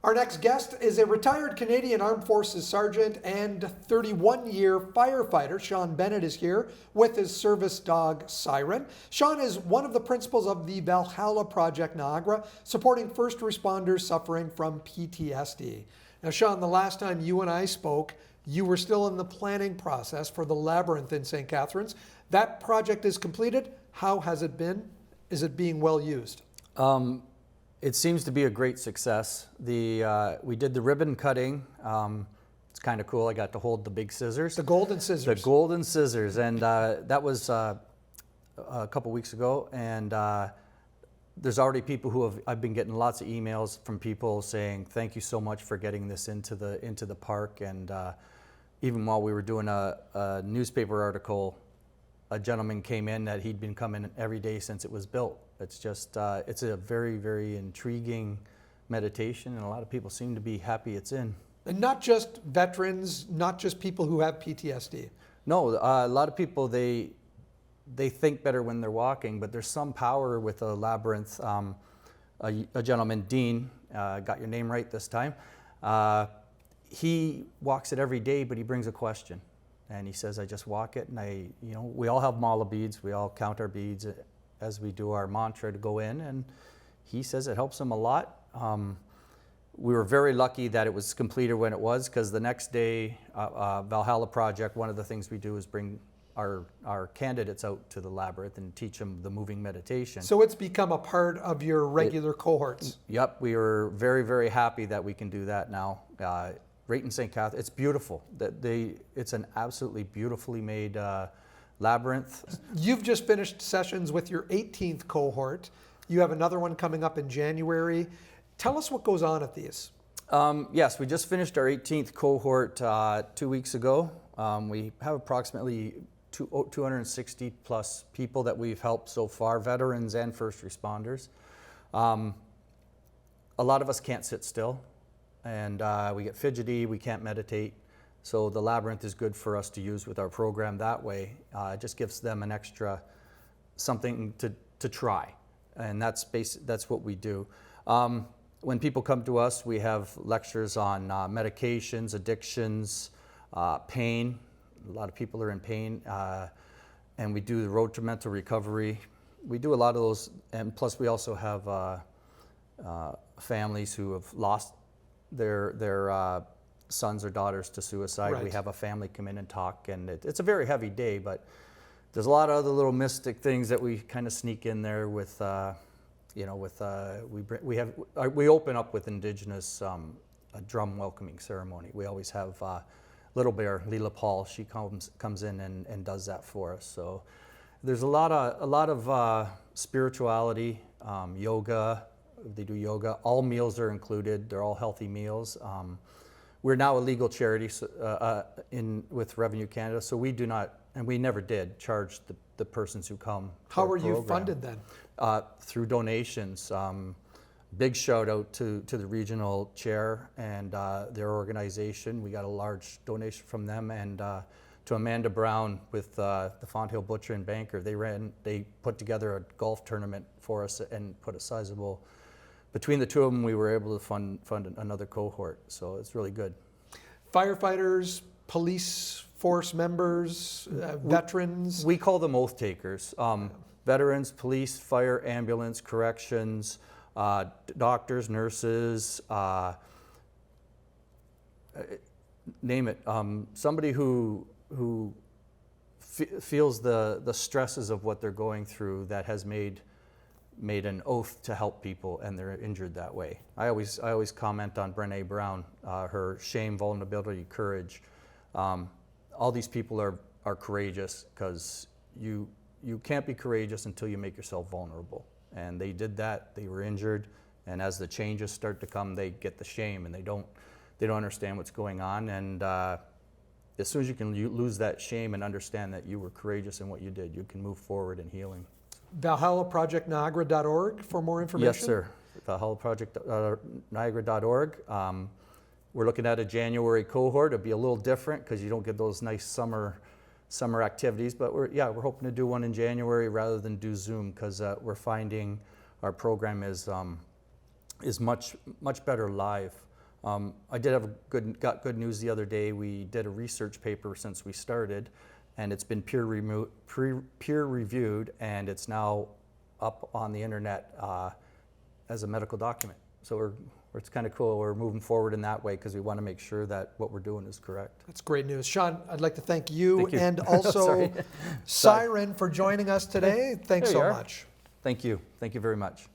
Our next guest is a retired Canadian Armed Forces Sergeant and 31-year firefighter. Shawn Bennett is here with his service dog, Siren. Shawn is one of the principals of the Valhalla Project Niagara, supporting first responders suffering from PTSD. Now, Shawn, the last time you and I spoke, you were still in the planning process for the labyrinth in St. Catharines. That project is completed. How has it been? Is it being well used? It seems to be a great success. We did the ribbon cutting. It's kind of cool. I got to hold the big scissors. The golden scissors. The golden scissors. And that was a couple weeks ago. And there's already people who I've been getting lots of emails from people saying, thank you so much for getting this into the park. And even while we were doing a newspaper article, a gentleman came in that he'd been coming every day since it was built. It's just, it's a very, very intriguing meditation, and a lot of people seem to be happy it's in. And not just veterans, not just people who have PTSD. No, a lot of people, they think better when they're walking, but there's some power with a labyrinth. A gentleman, Dean, got your name right this time, he walks it every day, but he brings a question. And he says, I just walk it, and we all have mala beads, we all count our beads as we do our mantra to go in, and he says it helps him a lot. We were very lucky that it was completed when it was, because the next day, Valhalla Project, one of the things we do is bring our candidates out to the labyrinth and teach them the moving meditation. So it's become a part of your regular cohorts. Yep, we were very, very happy that we can do that now. Right in St. Catharines, it's beautiful. It's an absolutely beautifully made labyrinth. You've just finished sessions with your 18th cohort. You have another one coming up in January. Tell us what goes on at these. Yes, we just finished our 18th cohort 2 weeks ago. We have approximately 260 plus people that we've helped so far, veterans and first responders. A lot of us can't sit still, and we get fidgety, we can't meditate. So the labyrinth is good for us to use with our program that way. It just gives them an extra something to try, and that's what we do. When people come to us, we have lectures on medications, addictions, pain. A lot of people are in pain, and we do the road to mental recovery. We do a lot of those, and plus we also have families who have lost their sons or daughters to suicide. Right. We have a family come in and talk, and it's a very heavy day, but there's a lot of other little mystic things that we kind of sneak in there with, we open up with Indigenous a drum welcoming ceremony. We always have Little Bear, Leela Paul, she comes in and does that for us. So there's a lot of spirituality, yoga. They do yoga. All meals are included. They're all healthy meals. We're now a legal charity with Revenue Canada, so we do not, and we never did, charge the persons who come. How are you funded then? Through donations. Big shout out to the regional chair and their organization. We got a large donation from them, and to Amanda Brown with the Fonthill Butcher and Banker. They put together a golf tournament for us and put a sizable. Between the two of them, we were able to fund another cohort, so it's really good. Firefighters, police force members, veterans? We call them oath takers. Veterans, police, fire, ambulance, corrections, doctors, nurses, name it. Somebody who feels the stresses of what they're going through, that has made an oath to help people, and they're injured that way. I always comment on Brené Brown, her shame, vulnerability, courage. All these people are courageous, because you can't be courageous until you make yourself vulnerable. And they did that. They were injured, and as the changes start to come, they get the shame, and they don't understand what's going on. And as soon as you can lose that shame and understand that you were courageous in what you did, you can move forward in healing. ValhallaProjectNiagara.org for more information? Yes, sir. ValhallaProjectNiagara.org. We're looking at a January cohort. It'll be a little different because you don't get those nice summer activities, but we're hoping to do one in January rather than do Zoom, because we're finding our program is much better live. I did have got good news the other day. We did a research paper since we started, and it's been peer reviewed, and it's now up on the internet as a medical document. So it's kind of cool. We're moving forward in that way because we want to make sure that what we're doing is correct. That's great news. Shawn, I'd like to thank you, Thank you. and also Sorry. Siren for joining us today. Thanks There you so are. much. Thank you. Thank you very much.